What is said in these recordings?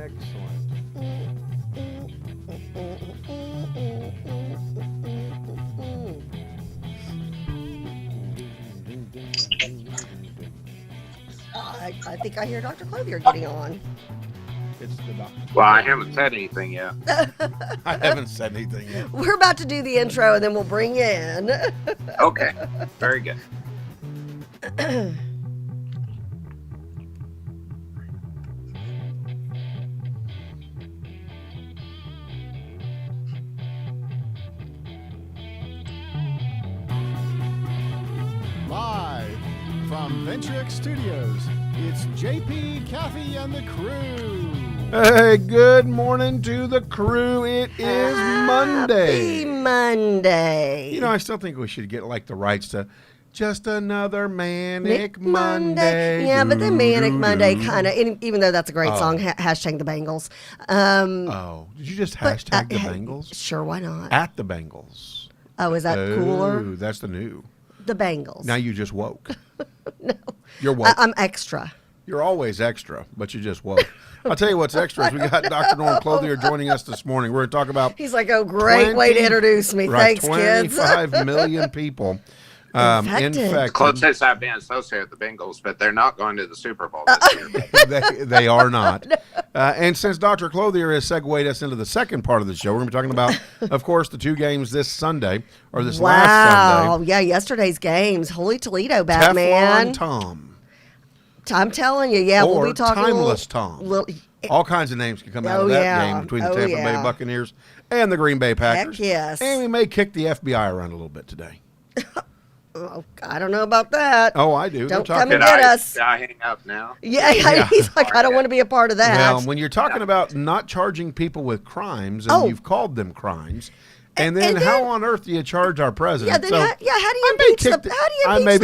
I think I hear Dr. Clothier getting on. It's the doctor. Well, I haven't said anything yet. I haven't said anything yet. We're about to do the intro and then we'll bring you in. Okay, very good. Live from Ventrix Studios, it's JP, Kathy, and the crew. Hey, good morning to the crew. It is Monday. Happy Monday. You know, I still think we should get like the rights to just another Manic Monday. Yeah, but then Manic Monday kind of, even though that's a great song, hashtag the Bengals. Did you just hashtag the Bengals? Sure, why not? At the Bengals. Oh, is that cooler? That's the new. The Bengals. Now you just woke. No. You're woke. I'm extra. You're always extra, but you just woke. I'll tell you what's extra is we got Dr. Norm Clothier joining us this morning. We're going to talk about... He's like, oh, great way to introduce me. Right, Thanks, kids. 25 million people infected. Closest I've been associated with the Bengals, but they're not going to the Super Bowl this they year. they are not. And since Dr. Clothier has segued us into the second part of the show, we're going to be talking about, of course, the two games this Sunday, or this last Sunday. Yeah, yesterday's games. Holy Toledo, Batman. Teflon Tom. I'm telling you, yeah, or we'll be talking Timeless Tom. All kinds of names can come out of that game between the Tampa Bay Buccaneers and the Green Bay Packers. Heck yes. And we may kick the FBI around a little bit today. Oh, I don't know about that. Oh, I do. Don't come and get us. I hang up now? Yeah, he's like, I don't want to be a part of that. Well, when you're talking about not charging people with crimes, and you've called them crimes, and then how on earth do you charge our president? Yeah, how do you impeach the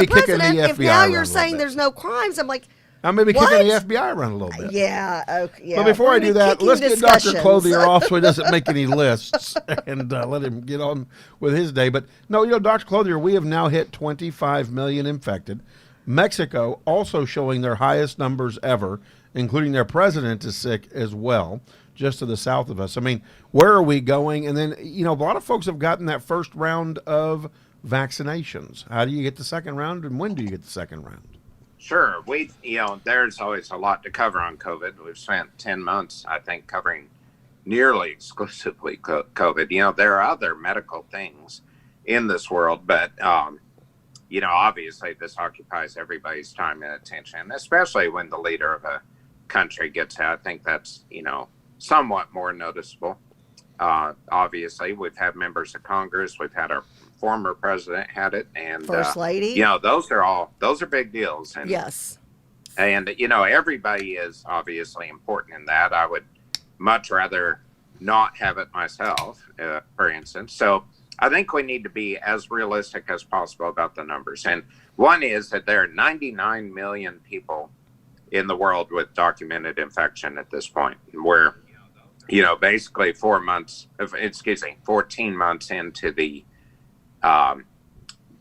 president if now you're saying there's no crimes? I'm like, I may be kicking the FBI around a little bit. Yeah, okay. Yeah. But before I do that, let's get Dr. Clothier off so he doesn't make any lists and let him get on with his day. But no, Dr. Clothier, we have now hit 25 million infected. Mexico also showing their highest numbers ever, including their president is sick as well, just to the south of us. I mean, where are we going? And then, a lot of folks have gotten that first round of vaccinations. How do you get the second round, and when do you get the second round? Sure. There's always a lot to cover on COVID. We've spent 10 months, I think, covering nearly exclusively COVID. There are other medical things in this world, but, obviously this occupies everybody's time and attention, especially when the leader of a country gets it. I think that's, somewhat more noticeable. Obviously, we've had members of Congress, we've had our former president had it, and First Lady. Those are big deals. And, yes. And everybody is obviously important in that. I would much rather not have it myself, for instance. So I think we need to be as realistic as possible about the numbers. And one is that there are 99 million people in the world with documented infection at this point. We're, basically 14 months into the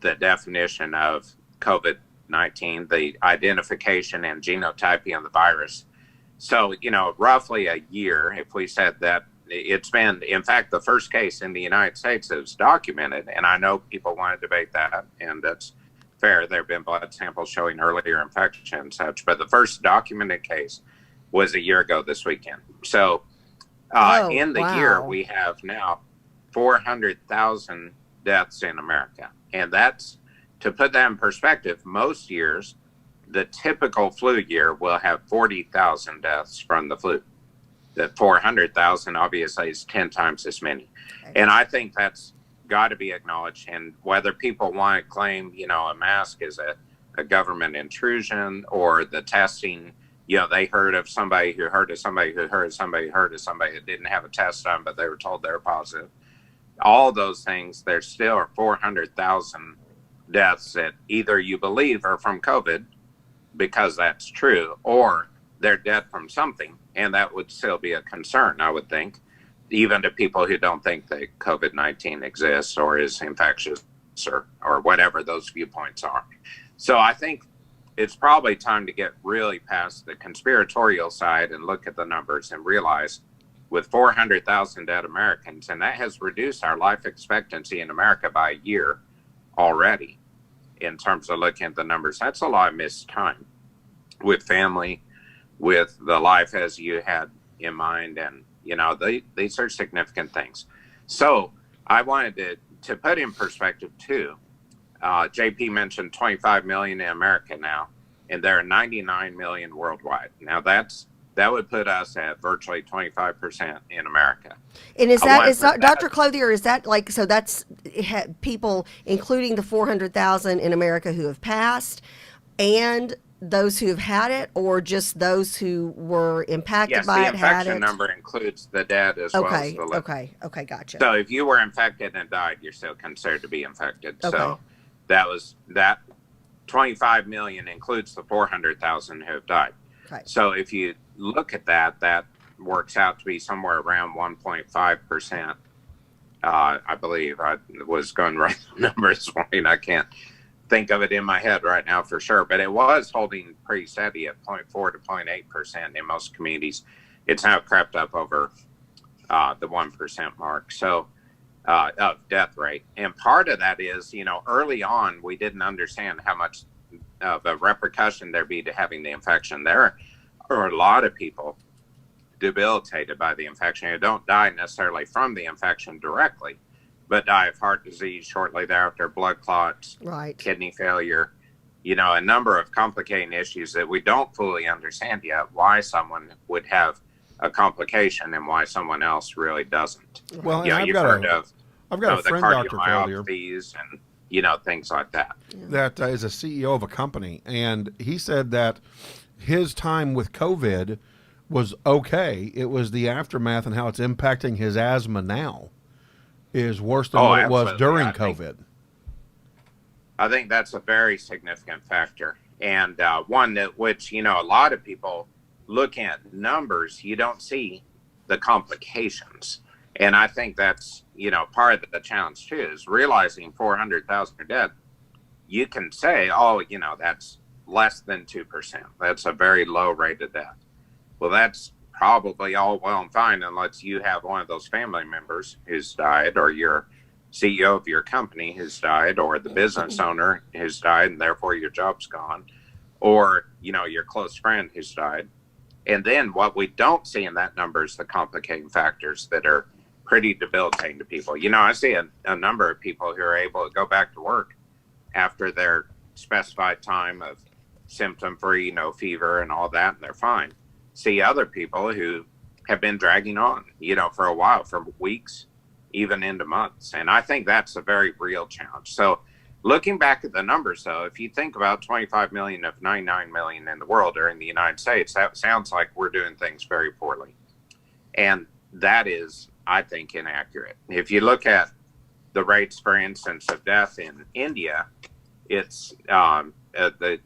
definition of COVID-19, the identification and genotyping of the virus. So, roughly a year, if we said that it's been, in fact, the first case in the United States is documented, and I know people want to debate that, and that's fair. There have been blood samples showing earlier infection and such, but the first documented case was a year ago this weekend. So, in the year, we have now 400,000 deaths in America. And that's, to put that in perspective, most years, the typical flu year will have 40,000 deaths from the flu. The 400,000 obviously is 10 times as many. And I think that's got to be acknowledged. And whether people want to claim, a mask is a government intrusion, or the testing, they heard of somebody who heard of somebody who heard of somebody who heard of somebody that didn't have a test done, but they were told they were positive. All those things, there still are 400,000 deaths that either you believe are from COVID, because that's true, or they're dead from something. And that would still be a concern, I would think, even to people who don't think that COVID-19 exists or is infectious or whatever those viewpoints are. So I think it's probably time to get really past the conspiratorial side and look at the numbers and realize with 400,000 dead Americans, and that has reduced our life expectancy in America by a year already in terms of looking at the numbers. That's a lot of missed time with family, with the life as you had in mind. And, these are significant things. So I wanted to put in perspective too. JP mentioned 25 million in America now, and there are 99 million worldwide. Now that would put us at virtually 25% in America. And is Dr. Clothier, is that like, so that's people, including the 400,000 in America who have passed and those who have had it, or just those who were impacted by it, had it? Yes, the infection number includes the dead as well as the living. Okay, gotcha. So if you were infected and died, you're still considered to be infected. Okay. So that 25 million includes the 400,000 who have died. Okay. So if you look at that works out to be somewhere around 1.5%. I believe I was going right the numbers this morning. I can't think of it in my head right now for sure, but it was holding pretty steady at 0.4 to 0.8% in most communities. It's now crept up over the 1% mark. So of death rate. And part of that is, early on, we didn't understand how much of a repercussion there'd be to having the infection. There are a lot of people debilitated by the infection who don't die necessarily from the infection directly, but die of heart disease shortly thereafter, blood clots, right, kidney failure, a number of complicating issues that we don't fully understand yet, why someone would have a complication and why someone else really doesn't. Well, and I've got a friend, Dr. Clothier, and things like that. That is a CEO of a company, and he said that his time with COVID was okay. It was the aftermath and how it's impacting his asthma now is worse than what it was during COVID. I think that's a very significant factor, and one that which a lot of people look at numbers, you don't see the complications. And I think that's, part of the challenge too, is realizing 400,000 are dead. You can say, that's less than 2%. That's a very low rate of death. Well, that's probably all well and fine unless you have one of those family members who's died, or your CEO of your company who's died, or the business owner who's died and therefore your job's gone, or, your close friend who's died. And then what we don't see in that number is the complicating factors that are pretty debilitating to people. I see a number of people who are able to go back to work after their specified time of symptom-free, no fever and all that, and they're fine. See other people who have been dragging on, for a while, for weeks, even into months. And I think that's a very real challenge. So looking back at the numbers, though, if you think about 25 million of 99 million in the world or in the United States, that sounds like we're doing things very poorly. And that is, I think, inaccurate. If you look at the rates, for instance, of death in India, it's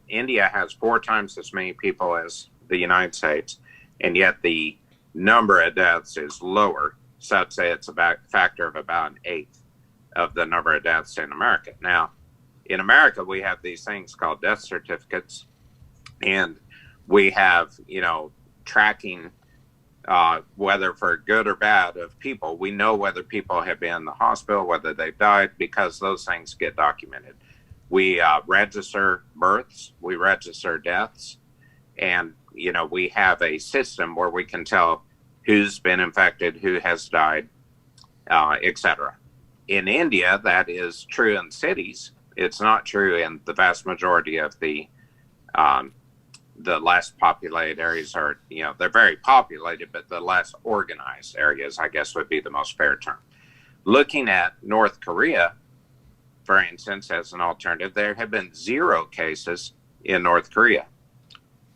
India has 4 times as many people as the United States, and yet the number of deaths is lower. So I'd say it's a factor of about an eighth of the number of deaths in America. Now, in America, we have these things called death certificates, and we have, tracking whether for good or bad of people. We know whether people have been in the hospital, whether they've died, because those things get documented. We register births, we register deaths, and, we have a system where we can tell who's been infected, who has died, etc. In India, that is true in cities. It's not true in the vast majority of the less populated areas, or, they're very populated, but the less organized areas, I guess, would be the most fair term. Looking at North Korea, for instance, as an alternative, there have been 0 cases in North Korea.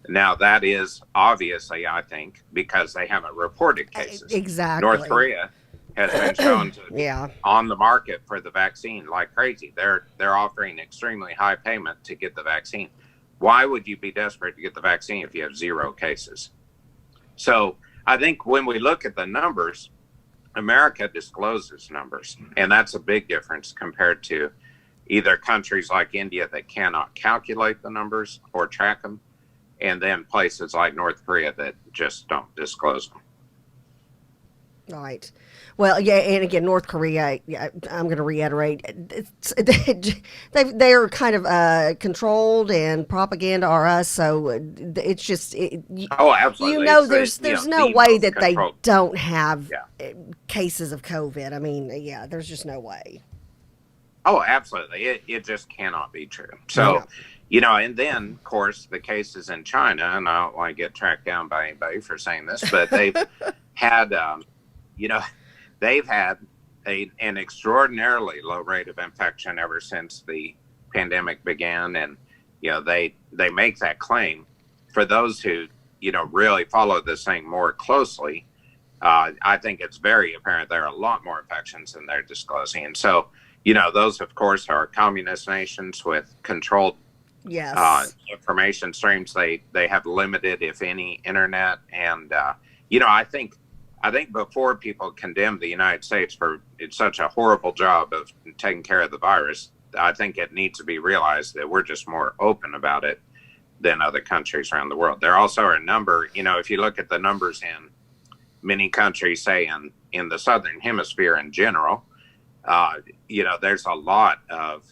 Now, that is obviously, I think, because they haven't reported cases. Exactly. North Korea has been shown to be on the market for the vaccine like crazy. They're offering extremely high payment to get the vaccine. Why would you be desperate to get the vaccine if you have 0 cases? So I think when we look at the numbers, America discloses numbers, and that's a big difference compared to, either countries like India that cannot calculate the numbers or track them, and then places like North Korea that just don't disclose them. Right. Well, yeah, and again, North Korea. Yeah, I'm going to reiterate. They're kind of controlled, and propaganda are us. So it's just, Oh, absolutely. There's no way that they don't have Yeah. cases of COVID. I mean, yeah, there's just no way. Oh, absolutely. It just cannot be true. So, and then, of course, the cases in China, and I don't want to get tracked down by anybody for saying this, but they've had, they've had an extraordinarily low rate of infection ever since the pandemic began. And, they make that claim. For those who, really follow this thing more closely, I think it's very apparent there are a lot more infections than they're disclosing. And so, those, of course, are communist nations with controlled information streams. They have limited, if any, internet. And, I think before people condemn the United States for such a horrible job of taking care of the virus, I think it needs to be realized that we're just more open about it than other countries around the world. There also are a number, if you look at the numbers in many countries, say in the Southern Hemisphere in general, there's a lot of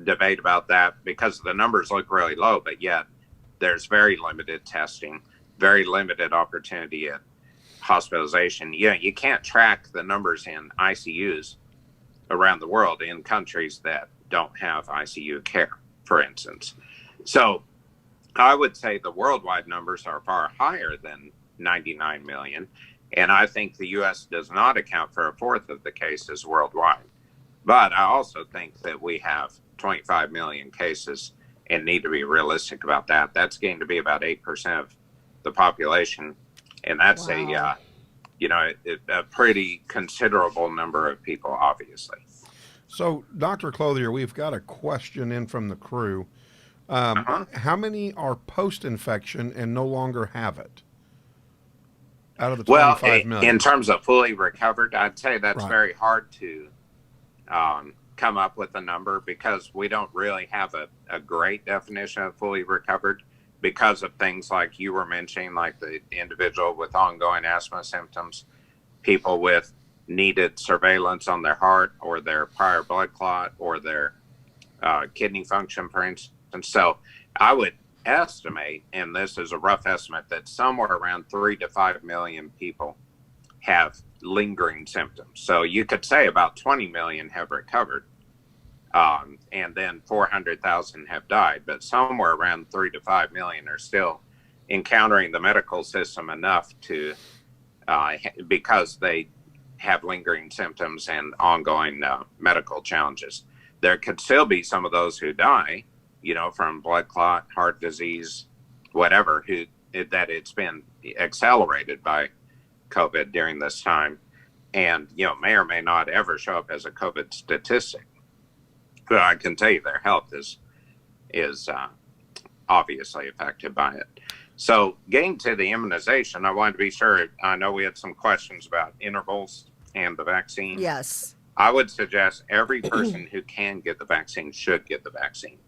debate about that because the numbers look really low, but yet there's very limited testing, very limited opportunity at hospitalization. You can't track the numbers in ICUs around the world in countries that don't have ICU care, for instance. So I would say the worldwide numbers are far higher than 99 million. And I think the U.S. does not account for a fourth of the cases worldwide. But I also think that we have 25 million cases and need to be realistic about that. That's going to be about 8% of the population. And that's a pretty considerable number of people, obviously. So, Dr. Clothier, we've got a question in from the crew. How many are post-infection and no longer have it? Out of the 25 million. In terms of fully recovered, I'd say that's very hard to come up with a number because we don't really have a great definition of fully recovered because of things like you were mentioning, like the individual with ongoing asthma symptoms, people with needed surveillance on their heart or their prior blood clot or their kidney function, for instance. So I would estimate, and this is a rough estimate, that somewhere around 3 to 5 million people have lingering symptoms. So you could say about 20 million have recovered, and then 400,000 have died, but somewhere around 3 to 5 million are still encountering the medical system enough to, because they have lingering symptoms and ongoing medical challenges. There could still be some of those who die, from blood clot, heart disease, whatever, that it's been accelerated by COVID during this time. And, may or may not ever show up as a COVID statistic. But I can tell you their health is obviously affected by it. So getting to the immunization, I wanted to be sure, I know we had some questions about intervals and the vaccine. Yes. I would suggest every person who can get the vaccine should get the vaccine.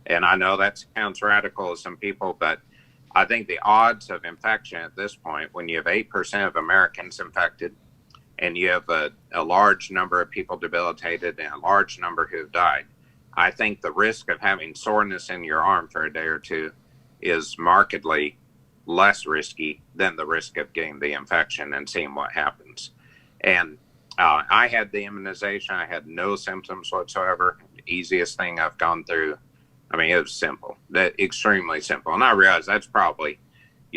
And I know that sounds radical to some people, but I think the odds of infection at this point, when you have 8% of Americans infected and you have a large number of people debilitated and a large number who have died, I think the risk of having soreness in your arm for a day or two is markedly less risky than the risk of getting the infection and seeing what happens. And I had the immunization. I had no symptoms whatsoever. The easiest thing I've gone through. I mean, it was simple, extremely simple. And I realize that's probably,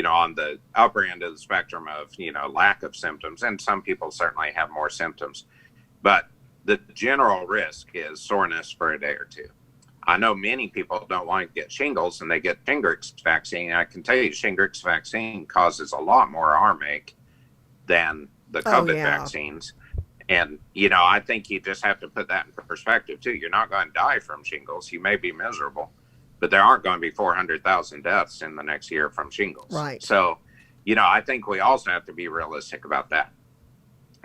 on the upper end of the spectrum of, lack of symptoms. And some people certainly have more symptoms. But the general risk is soreness for a day or two. I know many people don't want to get shingles and they get Shingrix vaccine. I can tell you Shingrix vaccine causes a lot more arm ache than the COVID vaccines. And, I think you just have to put that in perspective, too. You're not going to die from shingles. You may be miserable, but there aren't going to be 400,000 deaths in the next year from shingles. Right. So, I think we also have to be realistic about that.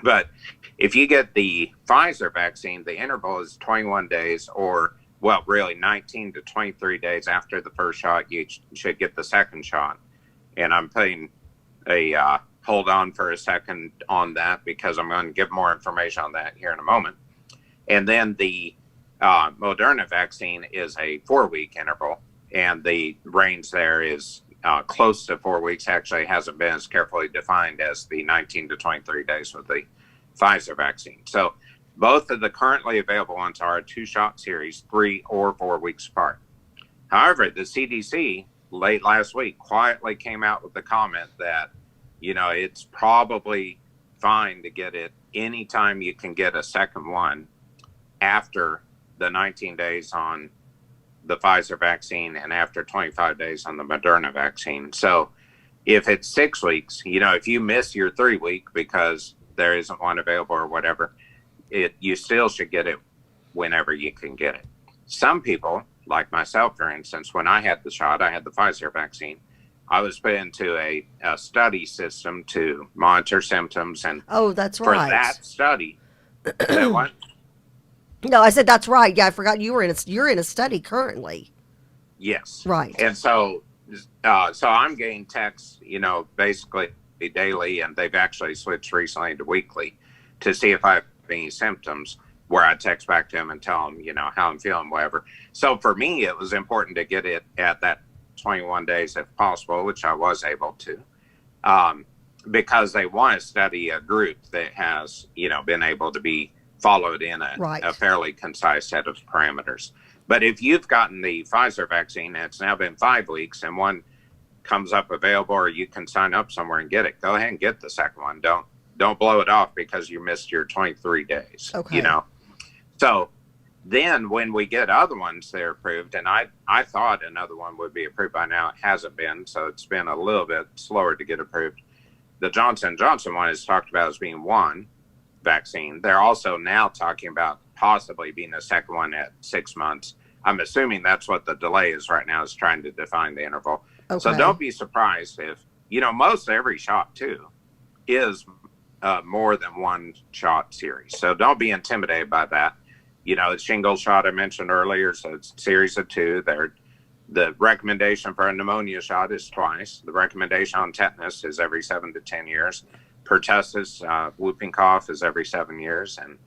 But if you get the Pfizer vaccine, the interval is 21 days, or, well, really 19 to 23 days after the first shot, you should get the second shot. And I'm putting a hold on for a second on that because I'm going to give more information on that here in a moment. And then the Moderna vaccine is a 4-week interval, and the range there is close to 4 weeks. Actually, hasn't been as carefully defined as the 19 to 23 days with the Pfizer vaccine. So both of the currently available ones are a 2-shot series, 3 or 4 weeks apart. However, the CDC late last week quietly came out with the comment that, it's probably fine to get it anytime you can get a second one after the 19 days on the Pfizer vaccine and after 25 days on the Moderna vaccine. So if it's 6 weeks, if you miss your 3-week because there isn't one available or whatever, you still should get it whenever you can get it. Some people, like myself, for instance, when I had the shot, I had the Pfizer vaccine, I was put into a study system to monitor symptoms. And that's for right. that study, that one, No, I said that's right. Yeah, I forgot you're in a study currently. yes. Right. And so I'm getting texts, basically daily, and they've actually switched recently to weekly to see if I have any symptoms, where I text back to them and tell them, how I'm feeling, whatever. So for me, it was important to get it at that 21 days if possible, which I was able to, because they want to study a group that has, been able to be followed in a fairly concise set of parameters. But if you've gotten the Pfizer vaccine and it's now been 5 weeks and one comes up available, or you can sign up somewhere and get it, go ahead and get the second one. Don't blow it off because you missed your 23 days. Okay. So then when we get other ones, they're approved, and I thought another one would be approved by now. It hasn't been, so it's been a little bit slower to get approved. The Johnson & Johnson one is talked about as being one vaccine. They're also now talking about possibly being a second one at 6 months. I'm assuming that's what the delay is right now, is trying to define the interval. Okay. So don't be surprised if, most every shot too is more than one shot series. So don't be intimidated by that. The shingle shot I mentioned earlier, so it's a series of 2. The recommendation for a pneumonia shot is twice. The recommendation on tetanus is every 7 to 10 years. Pertussis, whooping cough, is every 7 years. And,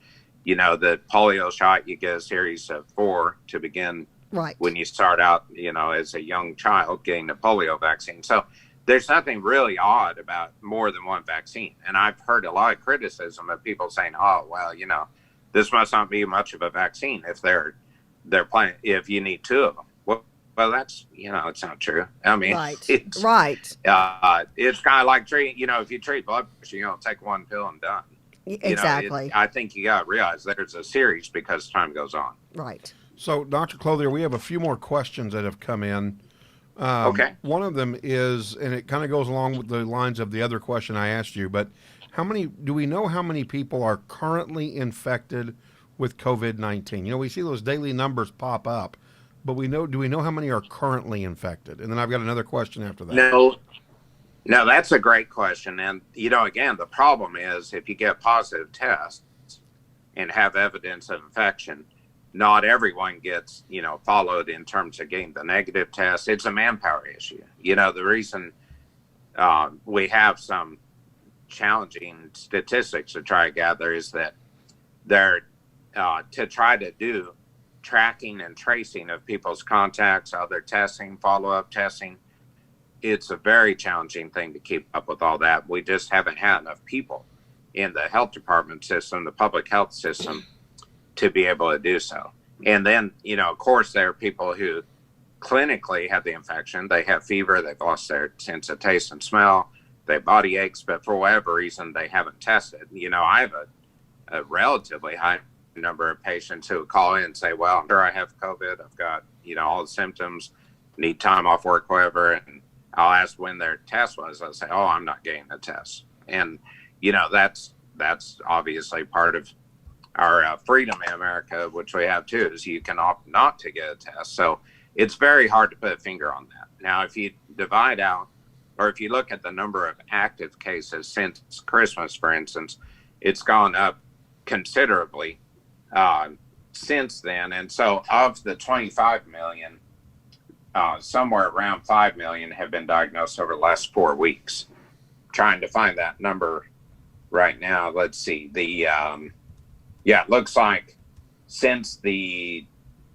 the polio shot, you get a series of 4 to begin when you start out, as a young child getting the polio vaccine. So there's nothing really odd about more than one vaccine. And I've heard a lot of criticism of people saying, oh, well, this must not be much of a vaccine if they're planning, if you need 2 of them. Well, that's, it's not true. I mean, it's kind of like treating, if you treat blood pressure, take one pill and done. Exactly. I think you got to realize there's a series because time goes on. Right. So, Dr. Clothier, we have a few more questions that have come in. Okay. One of them is, and it kind of goes along with the lines of the other question I asked you, but do we know how many people are currently infected with COVID-19? We see those daily numbers pop up, but do we know how many are currently infected? And then I've got another question after that. No, that's a great question. And, again, the problem is if you get positive tests and have evidence of infection, not everyone gets, followed in terms of getting the negative test. It's a manpower issue. The reason we have some challenging statistics to try to gather is that they're to try to do tracking and tracing of people's contacts, other testing, follow-up testing. It's a very challenging thing to keep up with all that. We just haven't had enough people in the health department system, the public health system, to be able to do so. And then, of course, there are people who clinically have the infection. They have fever, they've lost their sense of taste and smell, they have body aches, but for whatever reason, they haven't tested. I have a relatively high number of patients who call in and say, well, I'm sure I have COVID. I've got, all the symptoms, need time off work, whatever. And I'll ask when their test was. I'll say, oh, I'm not getting the test. And, that's obviously part of our freedom in America, which we have too, is you can opt not to get a test. So it's very hard to put a finger on that. Now, if you divide out, or if you look at the number of active cases since Christmas, for instance, it's gone up considerably since then. And so of the 25 million, somewhere around 5 million have been diagnosed over the last 4 weeks. Trying to find that number right now. Let's see. It looks like since the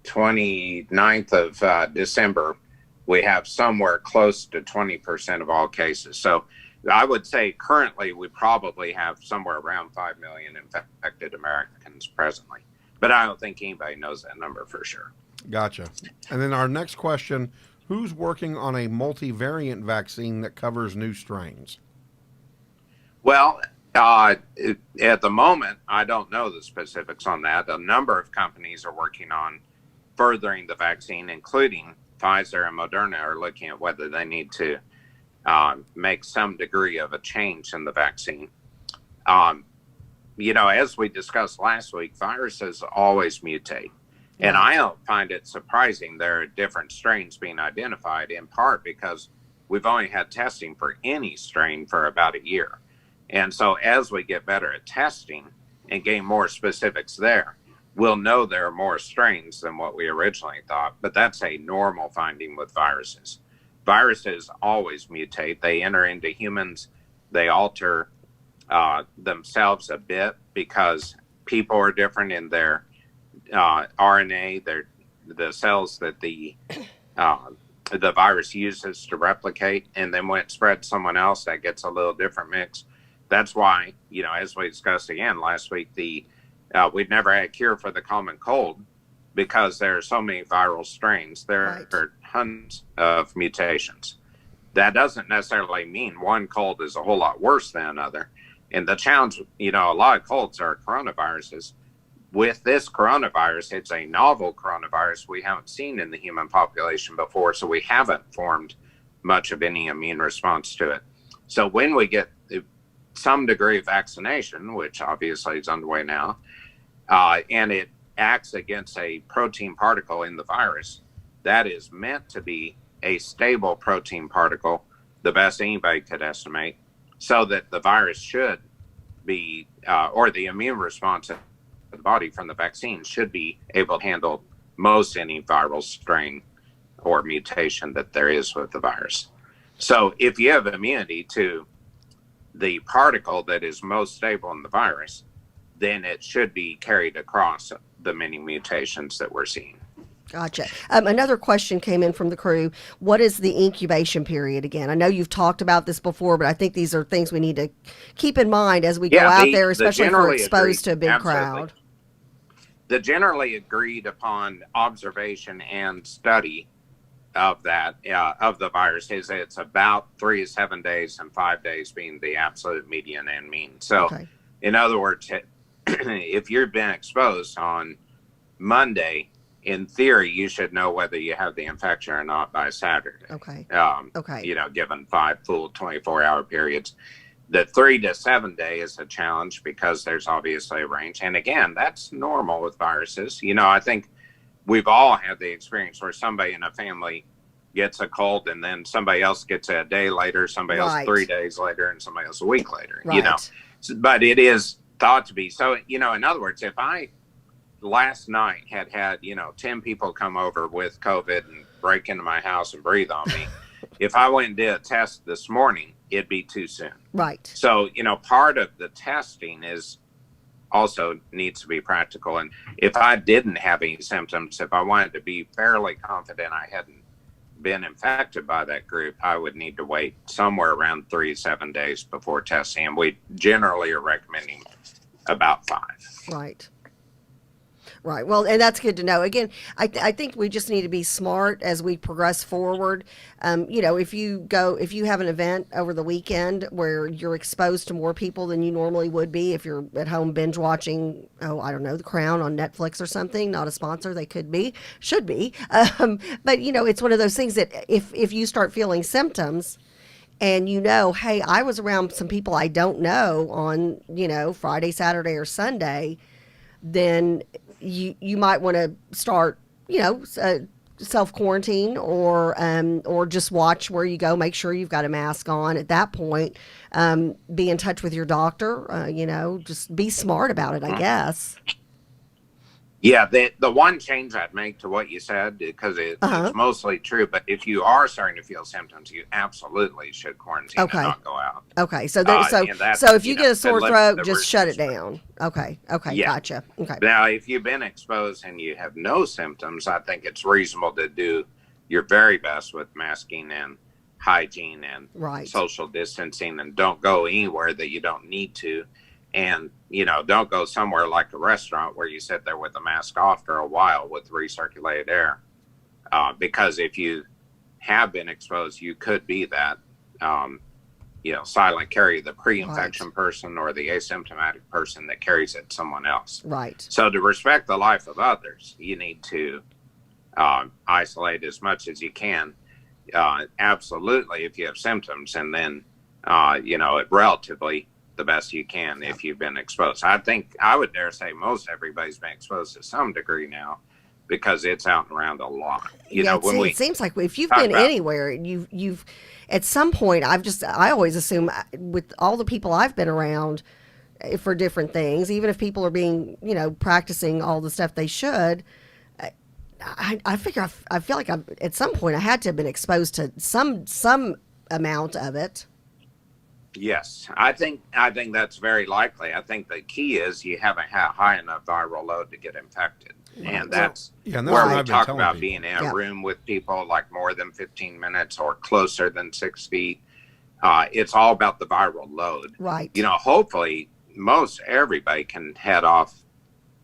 29th of December, we have somewhere close to 20% of all cases. So I would say currently we probably have somewhere around 5 million infected Americans presently. But I don't think anybody knows that number for sure. Gotcha. And then our next question, who's working on a multivariant vaccine that covers new strains? Well, at the moment, I don't know the specifics on that. A number of companies are working on furthering the vaccine, including Pfizer and Moderna are looking at whether they need to make some degree of a change in the vaccine. As we discussed last week, viruses always mutate. And I don't find it surprising there are different strains being identified, in part because we've only had testing for any strain for about a year. And so as we get better at testing and gain more specifics there, we'll know there are more strains than what we originally thought. But that's a normal finding with viruses. Viruses always mutate. They enter into humans. They alter themselves a bit because people are different in their RNA, the cells that the virus uses to replicate. And then when it spreads someone else, that gets a little different mix. That's why, as we discussed again last week, we've never had a cure for the common cold because there are so many viral strains. There are hundreds of mutations. That doesn't necessarily mean one cold is a whole lot worse than another. And the challenge, a lot of colds are coronaviruses. With this coronavirus, it's a novel coronavirus we haven't seen in the human population before, so we haven't formed much of any immune response to it. So when we get some degree of vaccination, which obviously is underway now, and it acts against a protein particle in the virus that is meant to be a stable protein particle, the best anybody could estimate, so that the virus should be, or the immune response of the body from the vaccine should be able to handle most any viral strain or mutation that there is with the virus. So if you have immunity to the particle that is most stable in the virus, then it should be carried across the many mutations that we're seeing. Gotcha. Another question came in from the crew. What is the incubation period again? I know you've talked about this before, but I think these are things we need to keep in mind as we go out there, especially if we're exposed to a big crowd. The generally agreed upon observation and study of that, of the virus, is it's about 3 to 7 days and 5 days being the absolute median and mean. So, in other words, if you've been exposed on Monday, in theory, you should know whether you have the infection or not by Saturday. Given 5 full 24-hour periods. The 3 to 7 day is a challenge because there's obviously a range. And again, that's normal with viruses. I think we've all had the experience where somebody in a family gets a cold and then somebody else gets it a day later, somebody else 3 days later, and somebody else a week later, But it is thought to be. So, in other words, if I last night had 10 people come over with COVID and break into my house and breathe on me, if I went and did a test this morning, it'd be too soon. Right. So, part of the testing is also needs to be practical. And if I didn't have any symptoms, if I wanted to be fairly confident I hadn't been infected by that group, I would need to wait somewhere around 3 to 7 days before testing. And we generally are recommending about 5. Right. Right. Well, and that's good to know. Again, I think we just need to be smart as we progress forward. If you have an event over the weekend where you're exposed to more people than you normally would be, if you're at home binge watching, The Crown on Netflix or something, not a sponsor, they should be. But, it's one of those things that if you start feeling symptoms and hey, I was around some people I don't know on, Friday, Saturday, or Sunday, then you might want to start, self quarantine or just watch where you go. Make sure you've got a mask on. At that point, be in touch with your doctor. Just be smart about it, I guess. Yeah, the one change I'd make to what you said, because it's mostly true, but if you are starting to feel symptoms, you absolutely should quarantine and not go out. Okay, so if you get a sore throat, just shut it down. Okay, Yeah. Gotcha. Okay. Now, if you've been exposed and you have no symptoms, I think it's reasonable to do your very best with masking and hygiene and social distancing, and don't go anywhere that you don't need to. And, don't go somewhere like a restaurant where you sit there with a mask off for a while with recirculated air. Because if you have been exposed, you could be that, silent carrier, the pre-infection person or the asymptomatic person that carries it to someone else. Right. So to respect the life of others, you need to isolate as much as you can. Absolutely, if you have symptoms, and then, relatively the best you can if you've been exposed. I think I would dare say most everybody's been exposed to some degree now, because it's out and around a lot. It seems like if you've been anywhere, you've at some point, I always assume with all the people I've been around for different things, even if people are being, practicing all the stuff they should, I figure I feel like at some point I had to have been exposed to some amount of it. Yes, I think that's very likely. I think the key is you haven't had high enough viral load to get infected. And that's where we talk about being in a room with people like more than 15 minutes or closer than 6 feet. It's all about the viral load. Right. Hopefully most everybody can head off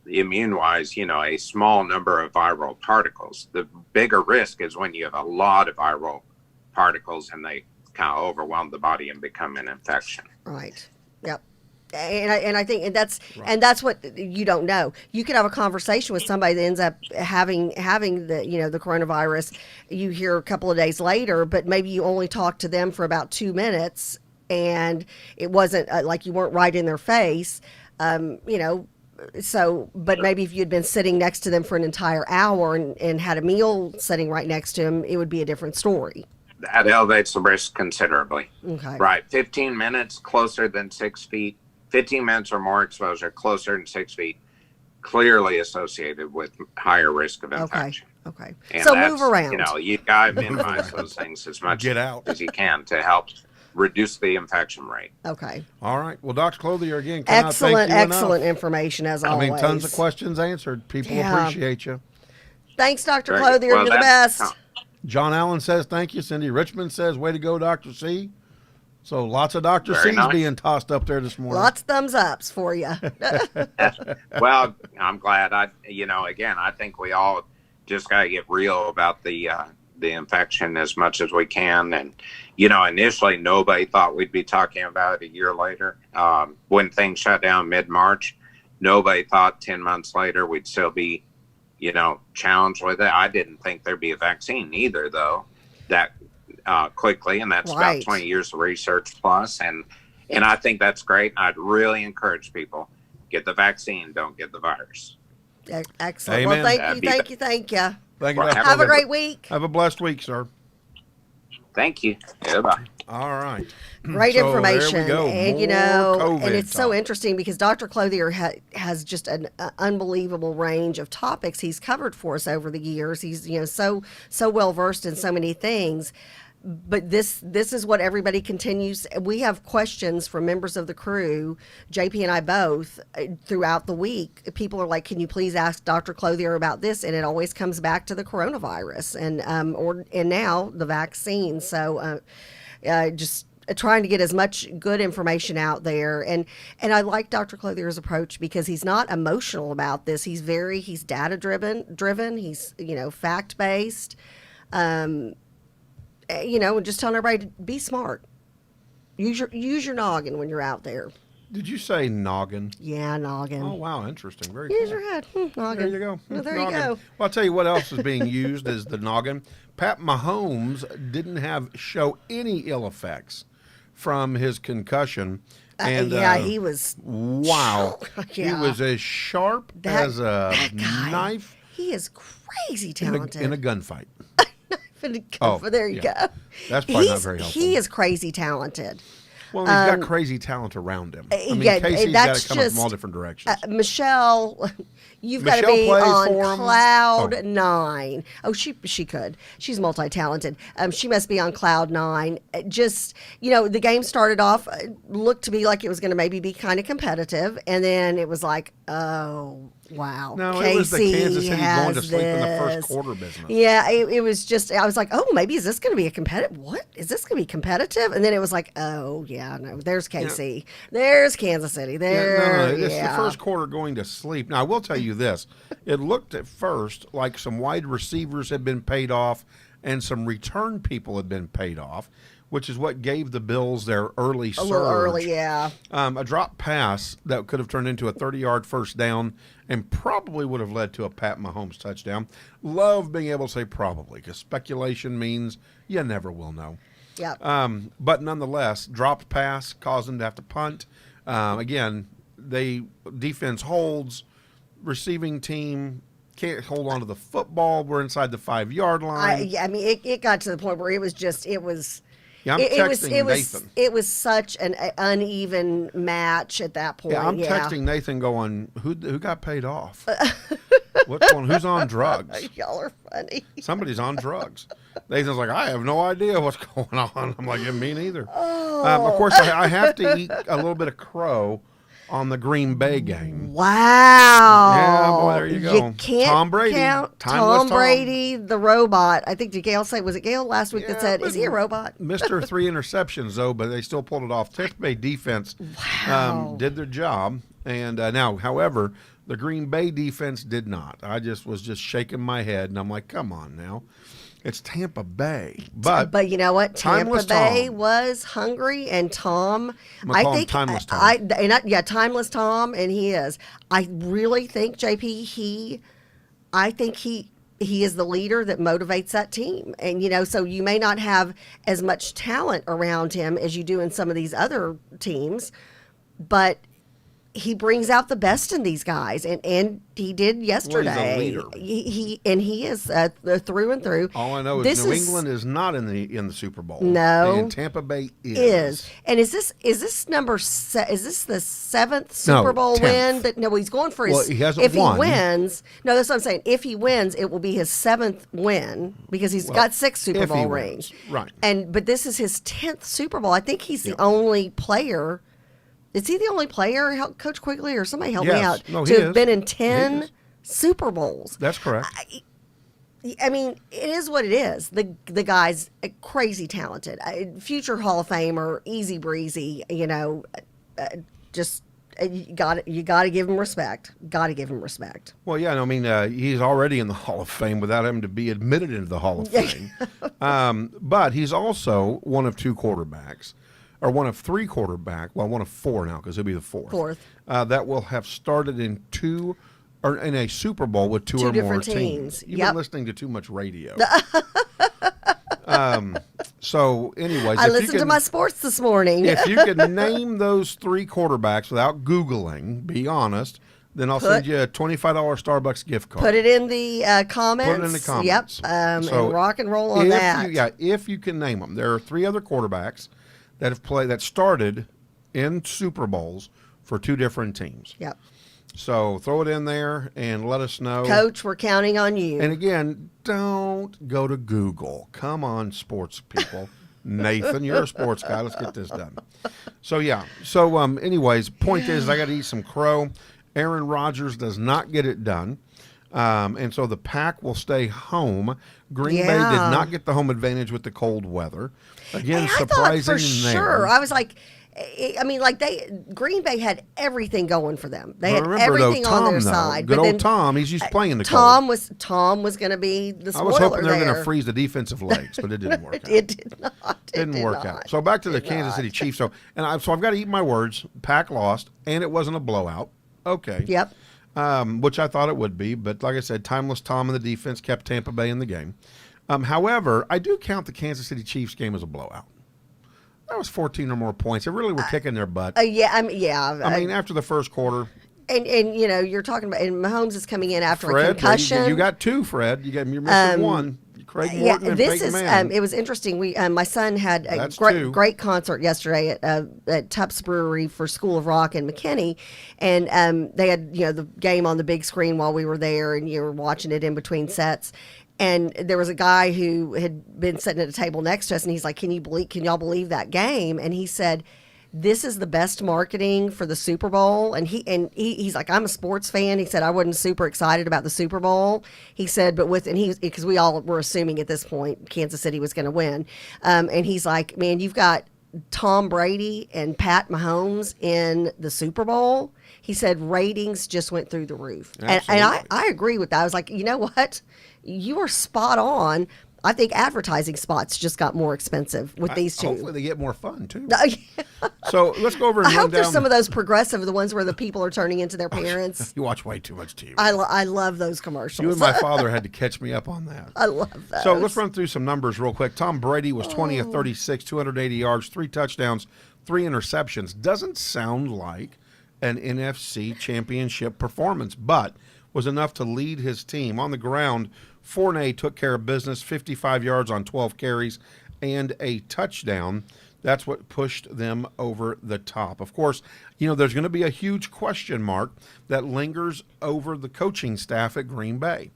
immune-wise, a small number of viral particles. The bigger risk is when you have a lot of viral particles and they kind of overwhelm the body and become an infection. Right. Yep. And I think that's what you don't know. You could have a conversation with somebody that ends up having the the coronavirus. You hear a couple of days later, but maybe you only talked to them for about 2 minutes, and it wasn't like you weren't right in their face. So, but maybe if you'd been sitting next to them for an entire hour and had a meal sitting right next to them, it would be a different story. That elevates the risk considerably. Okay. Right. 15 minutes closer than 6 feet, 15 minutes or more exposure closer than 6 feet, clearly associated with higher risk of infection. Okay. And so move around. You got to minimize those things as much as you can to help reduce the infection rate. Okay. All right. Well, Dr. Clothier, again, excellent information as always. Tons of questions answered. People appreciate you. Thanks, Dr. Clothier. You're the best. John Allen says thank you. Cindy Richmond says, way to go, Dr. C. So lots of Dr. Very C's nice. being tossed up there this morning. Lots of thumbs ups for you. Well, I'm glad. I think we all just got to get real about the infection as much as we can. And, initially nobody thought we'd be talking about it a year later. When things shut down mid-March, nobody thought 10 months later we'd still be challenged with it. I didn't think there'd be a vaccine either, though, that quickly, and that's about 20 years of research plus. And I think that's great. I'd really encourage people, get the vaccine, don't get the virus. Excellent. Amen. Well, thank you. Thank you. Have a great week. Have a blessed week, sir. Thank you. Goodbye. All right. Great information. There we go. And COVID and it's talk. so interesting because Dr. Clothier has just an unbelievable range of topics he's covered for us over the years. He's so well versed in so many things. But this is what everybody continues. We have questions from members of the crew, JP and I both, throughout the week. People are like, "Can you please ask Dr. Clothier about this?" And it always comes back to the coronavirus and now the vaccine. So just trying to get as much good information out there. And I like Dr. Clothier's approach because he's not emotional about this. He's data driven. He's fact based. Just telling everybody to be smart. Use your noggin when you're out there. Did you say noggin? Yeah, noggin. Oh, wow. Interesting. Very Use cool. your head. Noggin. There you go. Well, there Noggin. you go. Well, I'll tell you what else is being used as the noggin. Pat Mahomes didn't show any ill effects from his concussion. And he was. Wow. Yeah. He was as sharp as a knife. He is crazy talented. In a gunfight. There you go. That's probably not very helpful. He is crazy talented. Well, he's got crazy talent around him. I mean, yeah, Casey's that's got to come just from all different directions. Michelle, you've got to Michelle be plays on for him? cloud nine. Oh, she could. She's multi-talented. She must be on cloud nine. Just, the game started off, looked to me like it was going to maybe be kind of competitive, and then it was like, oh, wow. No, Casey it was the Kansas City going to has sleep in the first this. quarter business. Yeah, it was just, I was like, oh, maybe is this going to be a competitive? What? Is this going to be competitive? And then it was like, oh, yeah, no, there's Casey. There's Kansas City. There, No, it's the first quarter going to sleep. Now, I will tell you this. It looked at first like some wide receivers had been paid off and some return people had been paid off, which is what gave the Bills their early surge. A little early, yeah. A drop pass that could have turned into a 30-yard first down and probably would have led to a Pat Mahomes touchdown. Love being able to say probably, because speculation means you never will know. Yep. But nonetheless, dropped pass caused them to have to punt. Again, defense holds, receiving team can't hold on to the football. We're inside the 5-yard line. I mean, it got to the point where it was just, it was. Yeah, I'm texting Nathan. It was such an uneven match at that point. Yeah, I'm texting Nathan going, who got paid off? What's going? Who's on drugs? Y'all are funny. Somebody's on drugs. Nathan's like, I have no idea what's going on. I'm like, yeah, me neither. Oh. Of course, I have to eat a little bit of crow on the Green Bay game. Wow. Yeah, boy, there you go. You can't Tom Brady. count Tom Brady, the robot. I think, did Gail say, was it Gail last week that said, is he a robot? Mr. 3 interceptions, though, but they still pulled it off. Tampa Bay defense did their job. And now, however, the Green Bay defense did not. I was just shaking my head, and I'm like, come on now. It's Tampa Bay. But you know what? Tampa Bay Tom was hungry, and Tom, Timeless Tom. Timeless Tom, and he is. I really think, JP, I think he is the leader that motivates that team. And, so you may not have as much talent around him as you do in some of these other teams, but he brings out the best in these guys, and he did yesterday. Well, he's a leader. He is through and through. All I know is New England is not in the Super Bowl. No, and Tampa Bay is. And is this the 7th Super Bowl 10th. win? That he's going for his. Well, he hasn't if won. he wins, no, that's what I'm saying. If he wins, it will be his 7th win because he's got 6 Super Bowl rings. Right. But this is his 10th Super Bowl. I think he's the only player. Is he the only player, Coach Quigley, or somebody help me out, to have been in 10 Super Bowls? That's correct. I mean, it is what it is. The guy's crazy talented, future Hall of Famer, easy breezy. Just you got to give him respect. Got to give him respect. Well, yeah, I mean, he's already in the Hall of Fame without having to be admitted into the Hall of Fame. But he's also one of 2 quarterbacks. Or one of 3 quarterback, well, one of 4 now because he'll be the 4th. That will have started in a Super Bowl with 2 or more teams. You've been listening to too much radio. So, anyways, I listened to my sports this morning. If you can name those 3 quarterbacks without Googling, be honest, then I'll send you a $25 Starbucks gift card. Put it in the comments. Put it in the comments. Yep, and rock and roll on that. If you can name them. There are 3 other quarterbacks that started in Super Bowls for 2 different teams. Yep. So throw it in there and let us know. Coach, we're counting on you. And again, don't go to Google. Come on, sports people. Nathan, you're a sports guy. Let's get this done. So, yeah. So, anyways, point is I got to eat some crow. Aaron Rodgers does not get it done. And so the Pack will stay home. Green Bay did not get the home advantage with the cold weather. Again, surprising for sure. I was like, Green Bay had everything going for them. They had everything on their side. Good old Tom, he's used to playing the cold. Tom was going to be the spoiler. I was hoping they were going to freeze the defensive legs, but it didn't work out. It did not. It didn't work out. So back to the Kansas City Chiefs. So I've got to eat my words. Pack lost, and it wasn't a blowout. Okay. Yep. Which I thought it would be, but like I said, Timeless Tom and the defense kept Tampa Bay in the game. However, I do count the Kansas City Chiefs game as a blowout. That was 14 or more points. They really were kicking their butt. I mean, after the first quarter. And you're talking about, and Mahomes is coming in after Fred, a concussion. you got two, Fred. You're missing one. Craig Morton and this Peyton is Manning. it was interesting. We my son had a That's two. great concert yesterday at Tupp's Brewery for School of Rock in McKinney, and they had the game on the big screen while we were there, and you were watching it in between sets. And there was a guy who had been sitting at a table next to us, and he's like, "Can y'all believe that game?" And he said, "This is the best marketing for the Super Bowl." And he's like, "I'm a sports fan." He said, "I wasn't super excited about the Super Bowl." He said, because we all were assuming at this point Kansas City was going to win. And he's like, "Man, you've got Tom Brady and Pat Mahomes in the Super Bowl." He said ratings just went through the roof. And I agree with that. I was like, you know what? You are spot on. I think advertising spots just got more expensive with these two. Hopefully they get more fun, too. So let's go over and I hope there's down. some of those progressive, the ones where the people are turning into their parents. You watch way too much TV. I love those commercials. You and my father had to catch me up on that. I love those. So let's run through some numbers real quick. Tom Brady was 20 of 36, 280 yards, 3 touchdowns, 3 interceptions. Doesn't sound like an NFC championship performance, but was enough to lead his team. On the ground, Fournette took care of business, 55 yards on 12 carries and a touchdown. That's what pushed them over the top. Of course, there's going to be a huge question mark that lingers over the coaching staff at Green Bay.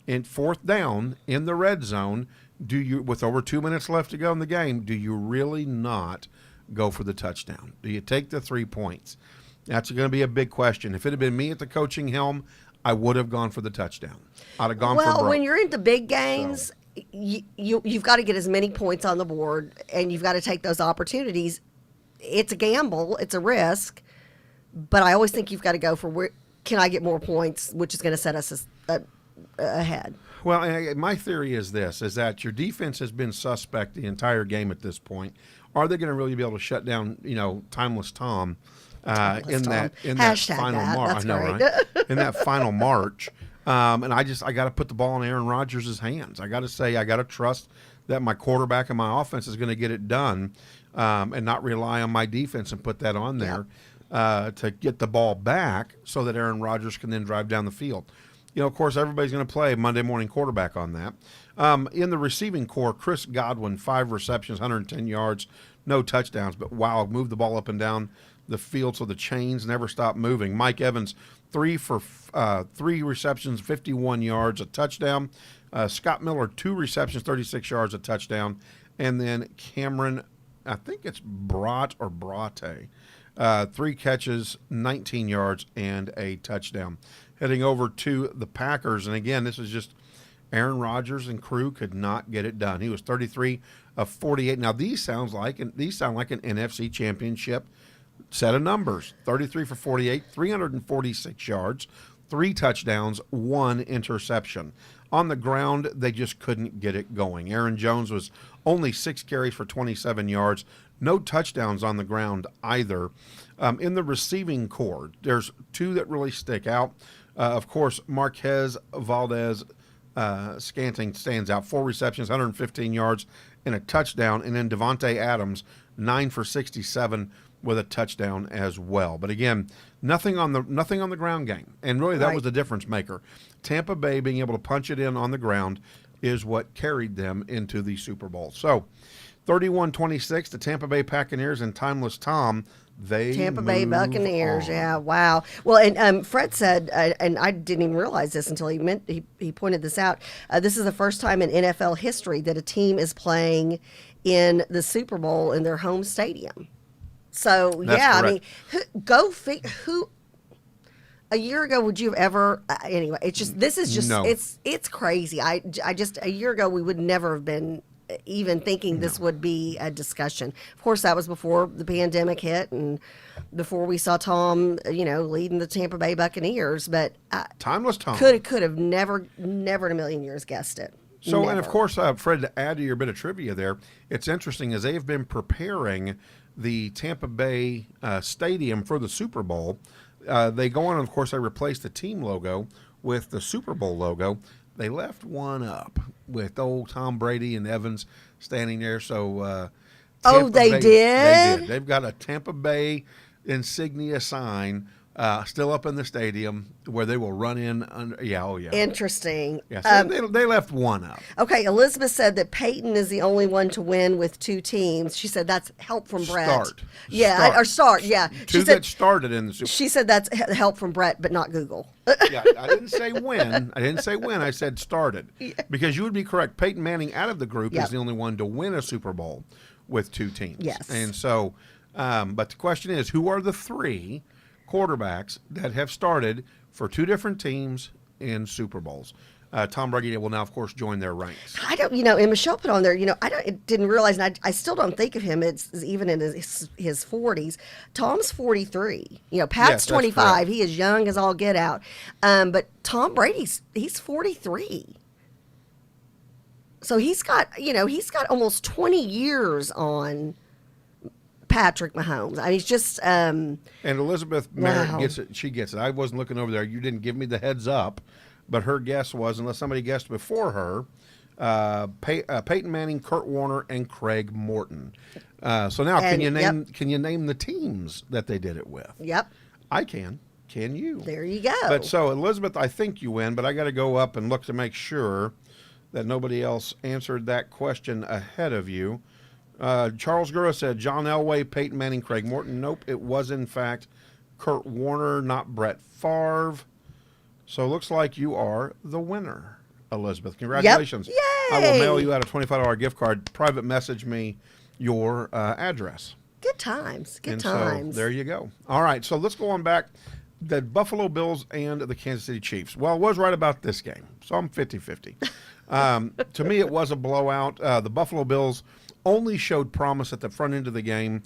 In 4th down in the red zone, with over 2 minutes left to go in the game, do you really not go for the touchdown? Do you take the 3 points? That's going to be a big question. If it had been me at the coaching helm, I would have gone for the touchdown. I'd have gone for broke. Well, when you're into big games, you've got to get as many points on the board, and you've got to take those opportunities. It's a gamble. It's a risk. But I always think you've got to go for where can I get more points, which is going to set us ahead. Well, my theory is that your defense has been suspect the entire game at this point. Are they going to really be able to shut down, Timeless Tom? In that final march, I know, right? In that final march, and I got to put the ball in Aaron Rodgers' hands. I got to trust that my quarterback and my offense is going to get it done, and not rely on my defense and put that on there to get the ball back so that Aaron Rodgers can then drive down the field. Of course, everybody's going to play Monday morning quarterback on that. In the receiving core, Chris Godwin, 5 receptions, 110 yards, no touchdowns, but wow, moved the ball up and down the field so the chains never stop moving. Mike Evans, 3 receptions, 51 yards, a touchdown. Scott Miller, 2 receptions, 36 yards, a touchdown. And then Cameron, I think it's Brate, 3 catches, 19 yards, and a touchdown. Heading over to the Packers, and again, this is just Aaron Rodgers and crew could not get it done. He was 33 of 48. Now these sound like an NFC championship set of numbers. 33 for 48, 346 yards, 3 touchdowns, 1 interception. On the ground, they just couldn't get it going. Aaron Jones was only 6 carries for 27 yards, no touchdowns on the ground either. In the receiving core, there's 2 that really stick out. Of course, Marquez Valdez Scanting stands out. 4 receptions, 115 yards, and a touchdown. And then Devontae Adams, 9 for 67 with a touchdown as well. But again, nothing on the ground game. And really that was the difference maker. Tampa Bay being able to punch it in on the ground is what carried them into the Super Bowl. So 31-26, the Tampa Bay Buccaneers and Timeless Tom, Tampa Bay Buccaneers, on. Yeah, wow. Well, and Fred said, and I didn't even realize this until he pointed this out. This is the first time in NFL history that a team is playing in the Super Bowl in their home stadium. So That's correct. I mean, who a year ago would you have ever? Anyway, it's just it's crazy. I just a year ago we would never have been even thinking this would be a discussion. Of course, that was before the pandemic hit and before we saw Tom, leading the Tampa Bay Buccaneers. But Timeless Tom could have never in a million years guessed it. So, Never. And of course, Fred, to add to your bit of trivia there, it's interesting as they have been preparing the Tampa Bay stadium for the Super Bowl. They go on, and of course, they replaced the team logo with the Super Bowl logo. They left one up with old Tom Brady and Evans standing there. So, They did? They did. They've got a Tampa Bay insignia sign still up in the stadium where they will run in under. Yeah, oh yeah. Interesting. Yeah, so they left one up. Okay, Elizabeth said that Peyton is the only one to win with 2 teams. She said that's help from Brett. Start. Yeah, or start. Yeah. Two that started in the Super Bowl. She said that's help from Brett, but not Google. Yeah, I didn't say when. I said started. Yeah. Because you would be correct. Peyton Manning out of the group is the only one to win a Super Bowl with 2 teams. Yes. And so, but the question is, who are the 3 quarterbacks that have started for 2 different teams in Super Bowls? Tom Brady will now, of course, join their ranks. I don't, and Michelle put on there, didn't realize, and I still don't think of him as even in his 40s. Tom's 43. Pat's 25. He is young as all get out. But Tom Brady's, he's 43. So he's got almost 20 years on Patrick Mahomes. I mean, he's just. And Elizabeth Merritt gets it. She gets it. I wasn't looking over there. You didn't give me the heads up, but her guess was, unless somebody guessed before her, Peyton Manning, Kurt Warner, and Craig Morton. So now, can you name the teams that they did it with? Yep. I can. Can you? There you go. But so Elizabeth, I think you win, but I got to go up and look to make sure that nobody else answered that question ahead of you. Charles Gura said John Elway, Peyton Manning, Craig Morton. Nope, it was in fact Kurt Warner, not Brett Favre. So it looks like you are the winner, Elizabeth. Congratulations. Yep. Yay! I will mail you out a $25 gift card. Private message me your address. Good times. Good and times. So there you go. All right, so let's go on back. The Buffalo Bills and the Kansas City Chiefs. Well, I was right about this game, so I'm 50-50. To me, it was a blowout. The Buffalo Bills only showed promise at the front end of the game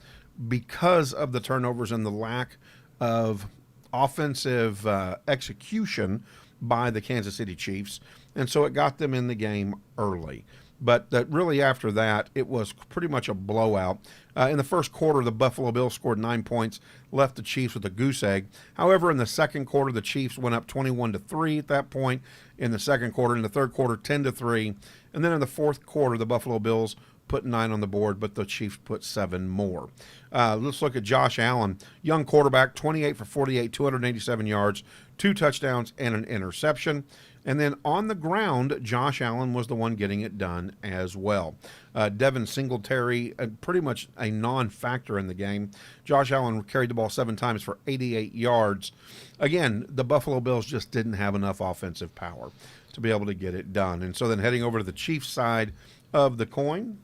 because of the turnovers and the lack of offensive execution by the Kansas City Chiefs, and so it got them in the game early. But really after that, it was pretty much a blowout. In the first quarter, the Buffalo Bills scored 9 points, left the Chiefs with a goose egg. However, in the second quarter, the Chiefs went up 21-3 at that point. In the second quarter, in the third quarter, 10-3. And then in the fourth quarter, the Buffalo Bills put 9 on the board, but the Chiefs put 7 more. Let's look at Josh Allen, young quarterback, 28 for 48, 287 yards, 2 touchdowns, and an interception. And then on the ground, Josh Allen was the one getting it done as well. Devin Singletary, pretty much a non-factor in the game. Josh Allen carried the ball 7 times for 88 yards. Again, the Buffalo Bills just didn't have enough offensive power to be able to get it done. And so then heading over to the Chiefs side of the coin,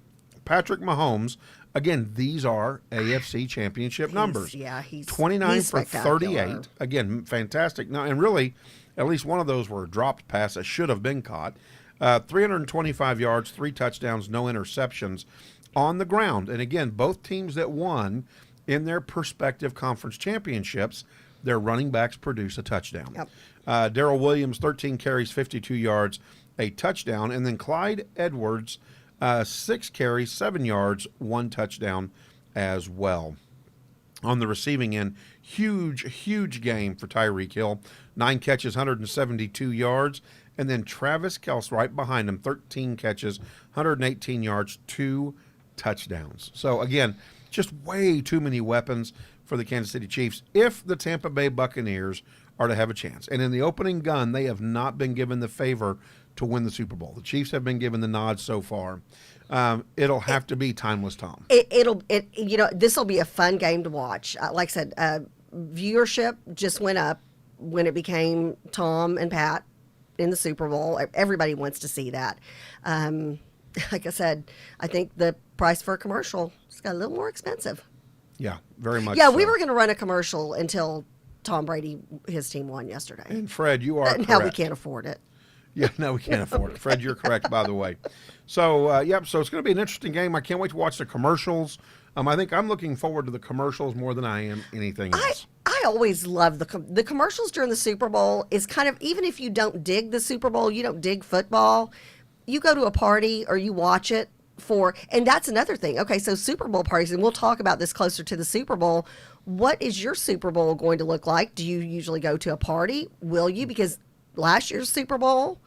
Patrick Mahomes. Again, these are AFC championship numbers. Yeah, he's 29 for spectacular. 38. Again, fantastic. Now, and really, at least one of those were dropped passes that should have been caught. 325 yards, 3 touchdowns, no interceptions on the ground. And again, both teams that won in their respective conference championships, their running backs produce a touchdown. Yep. Darrell Williams, 13 carries, 52 yards, a touchdown. And then Clyde Edwards, 6 carries, 7 yards, 1 touchdown as well. On the receiving end, huge game for Tyreek Hill. 9 catches, 172 yards. And then Travis Kelce right behind him, 13 catches, 118 yards, 2 touchdowns. So, again, just way too many weapons for the Kansas City Chiefs if the Tampa Bay Buccaneers are to have a chance. And in the opening gun, they have not been given the favor to win the Super Bowl. The Chiefs have been given the nod so far. It'll have to be timeless Tom. This will be a fun game to watch. Like I said, viewership just went up when it became Tom and Pat in the Super Bowl. Everybody wants to see that. Like I said, I think the price for a commercial has got a little more expensive. Yeah, very much. Yeah, so. we were going to run a commercial until Tom Brady, his team won yesterday. And Fred, you are correct. Now we can't afford it. Yeah, no, we can't afford it. Fred, you're correct, by the way. So, so it's going to be an interesting game. I can't wait to watch the commercials. I think I'm looking forward to the commercials more than I am anything else. I always love the commercials during the Super Bowl is kind of, even if you don't dig the Super Bowl, you don't dig football, you go to a party or you watch it and that's another thing. Okay, so Super Bowl parties, and we'll talk about this closer to the Super Bowl. What is your Super Bowl going to look like? Do you usually go to a party? Will you? Because last year's Super Bowl,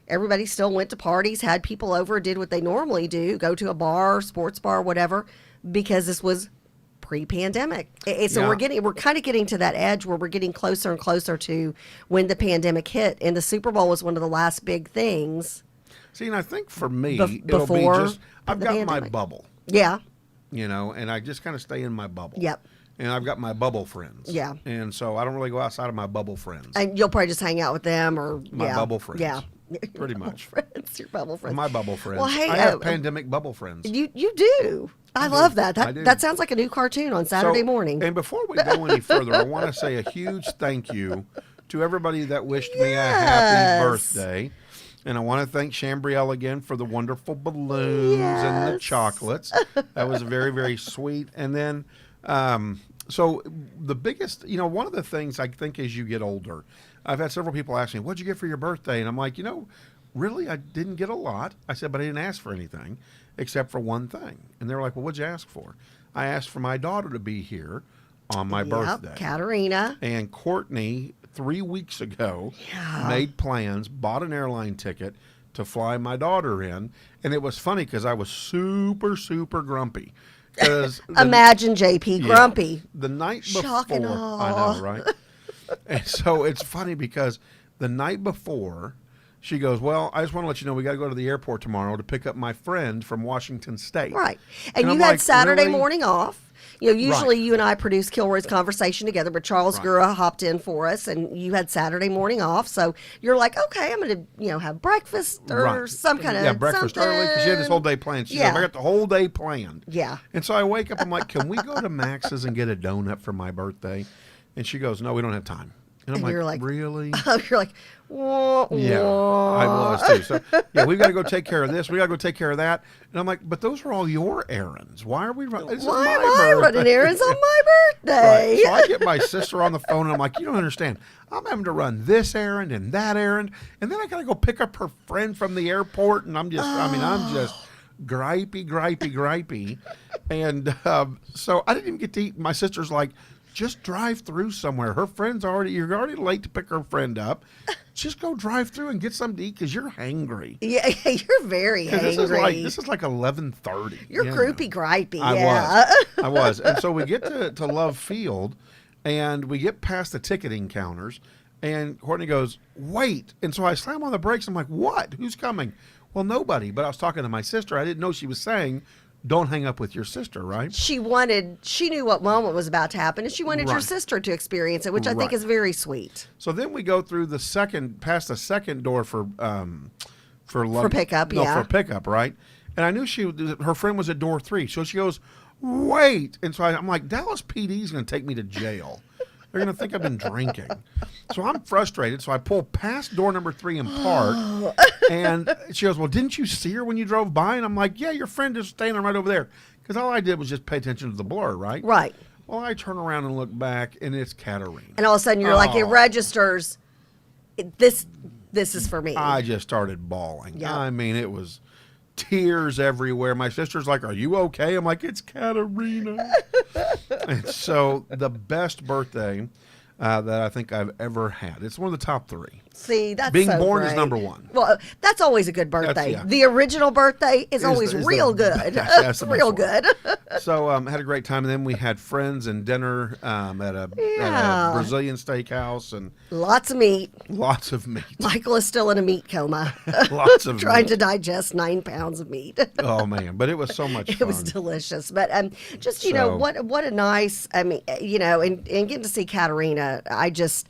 everybody still went to parties, had people over, did what they normally do, go to a bar, sports bar, whatever, because this was pre-pandemic. So Yeah. we're kind of getting to that edge where we're getting closer and closer to when the pandemic hit, and the Super Bowl was one of the last big things. See, and I think for me, it'll be before just I've the got my pandemic. bubble, Yeah. and I just kind of stay in my bubble. Yep. And I've got my bubble friends. Yeah. And so I don't really go outside of my bubble friends. And you'll probably just hang out with them or My bubble friends. Yeah. Pretty Your bubble much. Friends, your bubble friends. My bubble friends. Well, hey, I have pandemic bubble friends. You do. I love that. I do. That sounds like a new cartoon on Saturday So, morning. And before we go any further, I want to say a huge thank you to everybody that wished me a happy birthday. And I want to thank Chambrielle again for the wonderful balloons and the chocolates. That was very, very sweet. And then, so the biggest, one of the things I think as you get older, I've had several people ask me, what'd you get for your birthday? And I'm like, really, I didn't get a lot. I said, but I didn't ask for anything except for one thing. And they were like, well, what'd you ask for? I asked for my daughter to be here on my birthday. Katerina. And Courtney, 3 weeks ago, made plans, bought an airline ticket to fly my daughter in. And it was funny because I was super, super grumpy. Imagine JP grumpy. The night Shock and before, awe. I know, right? And so it's funny because the night before, she goes, well, I just want to let you know we got to go to the airport tomorrow to pick up my friend from Washington State. Right. And you I'm had like, Saturday really? morning off. Usually Right. you and I produce Kilroy's Conversation together, but Charles Gura hopped in for us, and you had Saturday morning off. So you're like, okay, I'm going to, have breakfast or some kind of breakfast something. early because she had this whole day planned. She said, I got the whole day planned. Yeah. And so I wake up, I'm like, can we go to Max's and get a donut for my birthday? And she goes, no, we don't have time. And I'm you're like, really? You're like, wah, Yeah, wah. I was too. So we've got to go take care of this. We got to go take care of that. And I'm like, but those are all your errands. Why are we running? Why am I running errands on my birthday? Right. So I get my sister on the phone and I'm like, you don't understand. I'm having to run this errand and that errand, and then I got to go pick up her friend from the airport, and I'm just, I'm just gripey. And so I didn't even get to eat. My sister's like, just drive through somewhere. Her friend's you're already late to pick her friend up. Just go drive through and get something to eat because you're hangry. Yeah, you're very angry. This is like 11:30. You're croupy, gripey. I was. And so we get to Love Field, and we get past the ticketing counters, and Courtney goes, wait. And so I slam on the brakes. I'm like, what? Who's coming? Well, nobody. But I was talking to my sister. I didn't know she was saying, don't hang up with your sister, right? She knew what moment was about to happen, and she wanted your sister to experience it, which I think is very sweet. So then we go through past the second door for pickup, for pickup, right? And I knew her friend was at door 3, so she goes, wait. And so I'm like, Dallas PD is going to take me to jail. They're going to think I've been drinking. So I'm frustrated. So I pull past door number 3 and park. And she goes, well, didn't you see her when you drove by? And I'm like, yeah, your friend is standing right over there. Because all I did was just pay attention to the blur, right? Right. Well, I turn around and look back, and it's Katerina. And all of a sudden you're like, it registers. This is for me. I just started bawling. Yep. I mean, it was tears everywhere. My sister's like, are you okay? I'm like, it's Katerina. And so the best birthday that I think I've ever had. It's one of the top 3. See, that's being so born great. is number 1. Well, that's always a good birthday. Yeah. The original birthday is always real good. That's It's real the best good. one. So had a great time. And then we had friends and dinner at a Brazilian steakhouse and Lots of meat. lots of meat. Michael is still in a meat coma. Lots of trying meat. to digest 9 pounds of meat. Oh man, but it was so much fun. It was delicious. But just, So- what a nice, and getting to see Katerina, I just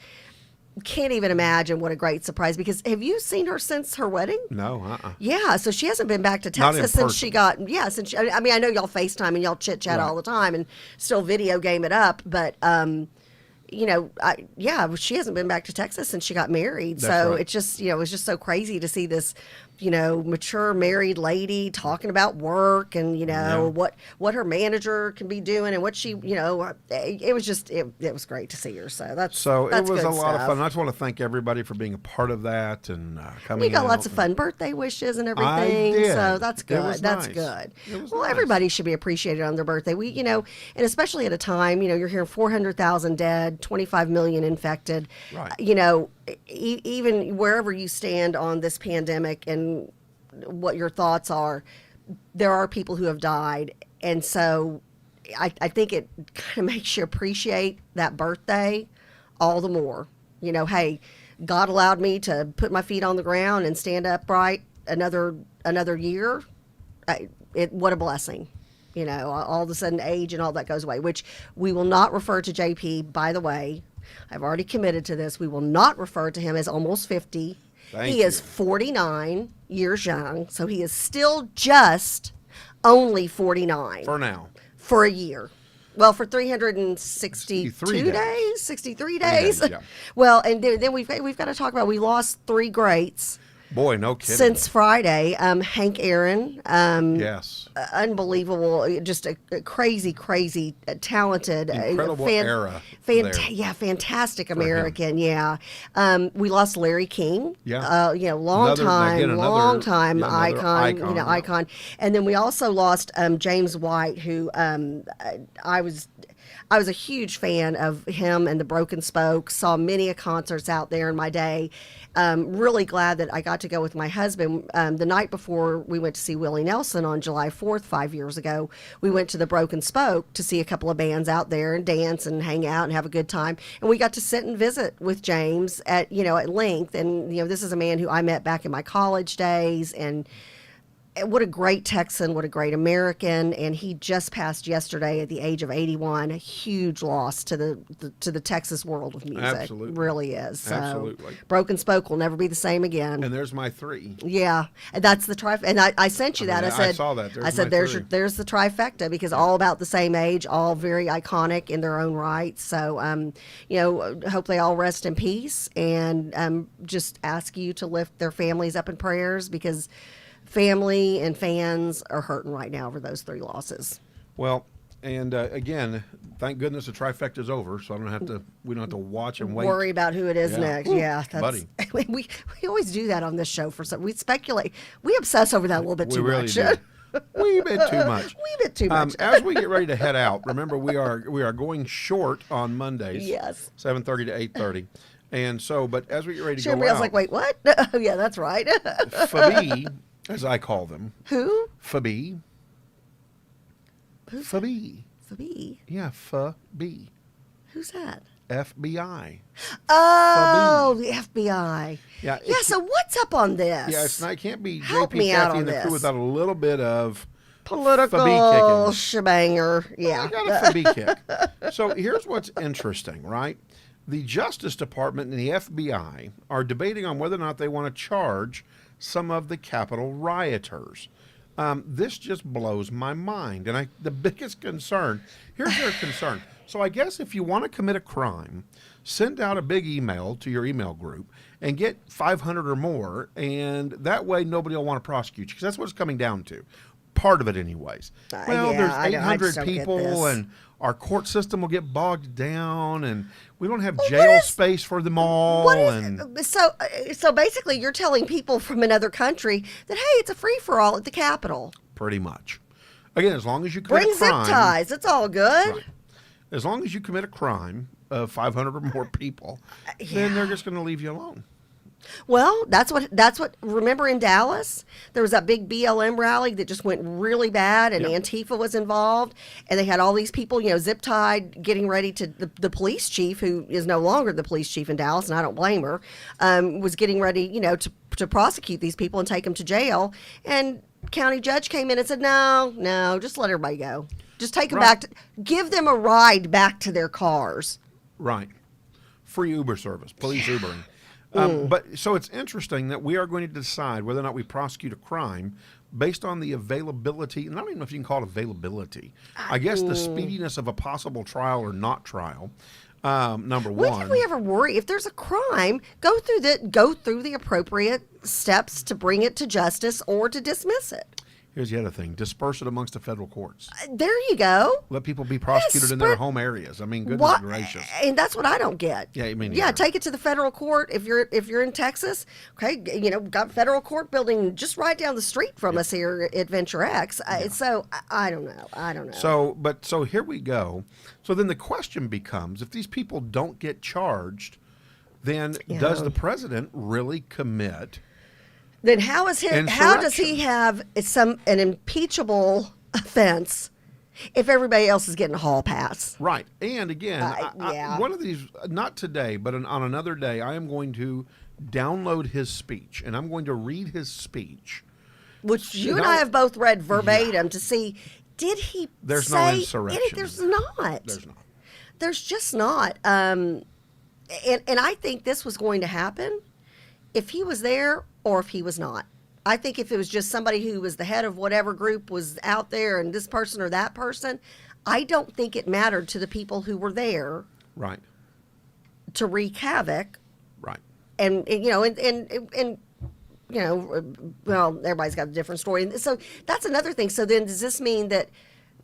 can't even imagine what a great surprise, because have you seen her since her wedding? No, Yeah, so she hasn't been back to Not in Texas since she person. got, I know y'all FaceTime and y'all chit chat all the time and still video game it up, but, she hasn't been back to Texas since she got married. That's So right. it's just, it was just so crazy to see this, mature married lady talking about work and, what her manager can be doing and what she, it was just, it was great to see her. So that's it was good a lot of stuff. fun. And I just want to thank everybody for being a part of that and coming. You got out lots of and- fun birthday wishes and everything. I did. So that's It good. was That's nice. good. It was Well, nice. everybody should be appreciated on their birthday. And especially at a time, you're hearing 400,000 dead, 25 million infected. Right. Even wherever you stand on this pandemic and what your thoughts are, there are people who have died. And so I think it kind of makes you appreciate that birthday all the more. You know, hey, God allowed me to put my feet on the ground and stand upright another year. What a blessing. You know, all of a sudden age and all that goes away, which we will not refer to JP, by the way. I've already committed to this. We will not refer to him as almost 50. He is 49 years young, so he is still just only 49. For now. For a year. Well, for 362 days, 63 days. Yeah. Well, and then we've got to talk about, we lost three greats. Boy, no kidding. Since Friday. Hank Aaron. Yes. Unbelievable. Just a crazy, talented. Incredible era there. Yeah, fantastic American. Yeah. We lost Larry King. Yeah. Long time icon. Yeah. Icon. And then we also lost James White, who I was a huge fan of him and the Broken Spoke. Saw many concerts out there in my day. Really glad that I got to go with my husband. The night before we went to see Willie Nelson on July 4th, 5 years ago, we went to the Broken Spoke to see a couple of bands out there and dance and hang out and have a good time. And we got to sit and visit with James at length. And, this is a man who I met back in my college days, and what a great Texan, what a great American, and he just passed yesterday at the age of 81. A huge loss to the Texas world of music. Absolutely. Really is. So, absolutely. Broken Spoke will never be the same again. And there's my three. Yeah, and that's the trifecta. And I sent you that. I said, I saw that. There's the trifecta, because all about the same age, all very iconic in their own right. So, hope they all rest in peace, and just ask you to lift their families up in prayers, because family and fans are hurting right now over those three losses. Well, and again, thank goodness the trifecta's over, so we don't have to watch and wait. Worry about who it is next. Yeah, buddy. We always do that on this show. We speculate. We obsess over that a little bit too much. We really do. Wee bit too much. Wee bit too much. As we get ready to head out, remember we are going short on Mondays. Yes. 7:30 to 8:30. And so, but as we get ready to go everybody out, else like, wait, what? Oh, yeah, that's right. Fabi, as I call them. Who? Fabi. Who's Fabi. Fabi? Yeah, Fabi. Who's that? FBI. Oh, Fabi. the FBI. Yeah. Yeah, so what's up on this? Yeah, it can't be Help JP, me out Kathy, on and the this. crew without a little bit of Political Fabi kicking. shebanger. Yeah. I got a Fabi kick. So here's what's interesting, right? The Justice Department and the FBI are debating on whether or not they want to charge some of the Capitol rioters. This just blows my mind. And the biggest concern, here's their concern. So I guess if you want to commit a crime, send out a big email to your email group and get 500 or more, and that way nobody will want to prosecute you, because that's what it's coming down to. Part of it anyways. Well, yeah, there's 800 don't get people, this. and our court system will get bogged down, and we don't have jail space for them all. So basically you're telling people from another country that, hey, it's a free-for-all at the Capitol. Pretty much. Again, as long as you commit Bring a crime. zip ties. It's all good. Right. As long as you commit a crime of 500 or more people, then they're just going to leave you alone. Well, that's what. Remember in Dallas, there was that big BLM rally that just went really bad, and Antifa was involved, and they had all these people, zip tied, getting ready to. The police chief, who is no longer the police chief in Dallas, and I don't blame her, was getting ready, to prosecute these people and take them to jail. And county judge came in and said, no, just let everybody go. Just take them back. Give them a ride back to their cars. Right. Free Uber service, police Ubering. But so it's interesting that we are going to decide whether or not we prosecute a crime based on the availability, and I don't even know if you can call it availability. I guess the speediness of a possible trial or not trial. Number one. When did we ever worry if there's a crime? Go through the appropriate steps to bring it to justice or to dismiss it. Here's the other thing: disperse it amongst the federal courts. There you go. Let people be prosecuted in their home areas. I mean, goodness gracious. And that's what I don't get. Yeah, I mean, take it to the federal court if you're in Texas. Okay, got federal court building just right down the street from us here at Venture X. So I don't know. So here we go. So then the question becomes: if these people don't get charged, then does the president really commit? Then how does he have an impeachable offense If everybody else is getting a hall pass. Right. And again, yeah. one of these, not today, but on another day, I am going to download his speech, and I'm going to read his speech. Which you and I have both read verbatim to see, did he There's say no insurrection. There's not. There's not. There's just not. And I think this was going to happen if he was there or if he was not. I think if it was just somebody who was the head of whatever group was out there and this person or that person, I don't think it mattered to the people who were there. Right. To wreak havoc. Right. And you know, and you know, well, everybody's got a different story. And so that's another thing. So then does this mean that,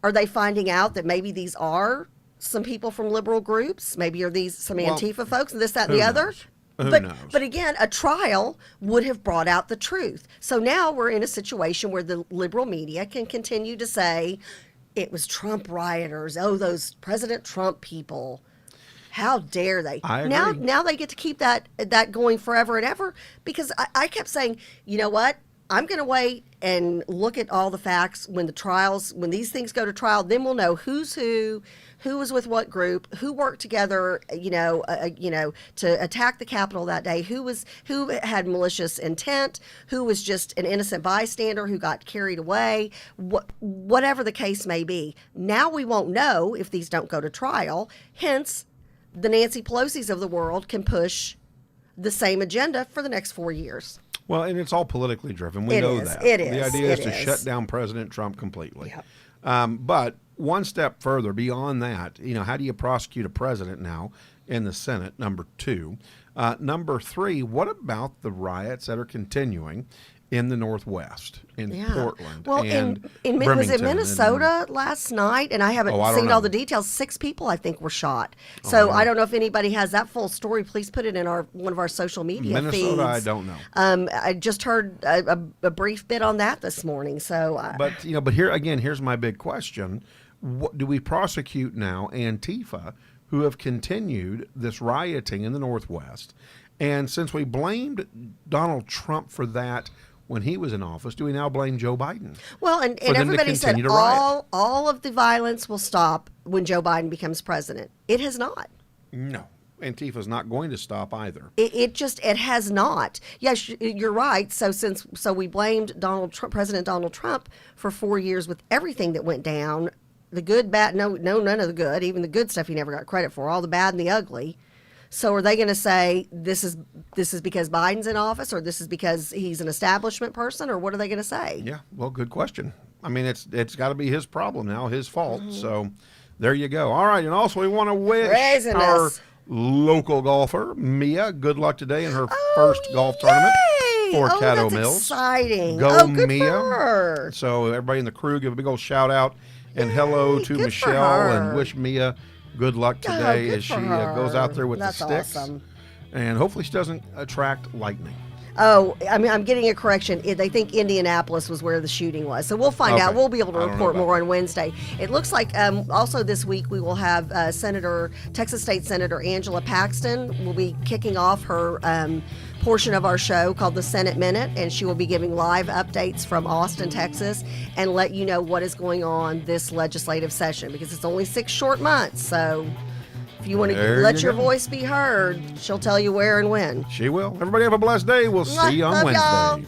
are they finding out that maybe these are some people from liberal groups? Maybe are these some Antifa folks and this, that, and the other? Who knows? But again, a trial would have brought out the truth. So now we're in a situation where the liberal media can continue to say it was Trump rioters. Oh, those President Trump people. How dare they? I agree. Now they get to keep that going forever and ever, because I kept saying, you know what? I'm going to wait and look at all the facts when these things go to trial. Then we'll know who's who was with what group, who worked together, to attack the Capitol that day, who had malicious intent, who was just an innocent bystander who got carried away, whatever the case may be. Now we won't know if these don't go to trial. Hence, the Nancy Pelosi's of the world can push the same agenda for the next 4 years. Well, and it's all politically driven. We know that. It is. The idea is to shut down President Trump completely. Yep. But one step further beyond that, how do you prosecute a president now in the Senate? Number 2. Number 3, what about the riots that are continuing in the Northwest, in Portland, and in was Birmingham it Minnesota last night? And I haven't seen all the details. 6 people, I think, were shot. So I don't know if anybody has that full story. Please put it in one of our social media feeds. Minnesota, I don't know. I just heard a brief bit on that this morning. So, but here's my big question: what do we prosecute now? Antifa, who have continued this rioting in the Northwest, and since we blamed Donald Trump for that when he was in office, do we now blame Joe Biden? Well, and everybody said all of the violence will stop when Joe Biden becomes president. It has not. No. Antifa's not going to stop either. It has not. Yes, you're right. So we blamed President Donald Trump for 4 years with everything that went down, the good, bad, none of the good, even the good stuff he never got credit for, all the bad and the ugly. So are they going to say this is because Biden's in office, or this is because he's an establishment person, or what are they going to say? Yeah, well, good question. I mean, it's got to be his problem now, his fault. So there you go. All right, and also we want to wish our local golfer, Mia, good luck today in her first golf tournament for Caddo Mills. Exciting. Go, good Mia. For her. So everybody in the crew, give a big old shout out and hello to Michelle and wish Mia good luck today as she goes out there with the sticks. Awesome. And hopefully she doesn't attract lightning. Oh, I mean, I'm getting a correction. They think Indianapolis was where the shooting was. So we'll find out. We'll be able to report more on Wednesday. It looks like also this week we will have Texas State Senator Angela Paxton will be kicking off her portion of our show called the Senate Minute, and she will be giving live updates from Austin, Texas, and let you know what is going on this legislative session, because it's only 6 short months. So if you want to let your voice be heard, she'll tell you where and when. She will. Everybody have a blessed day. We'll see you on Wednesday. Y'all.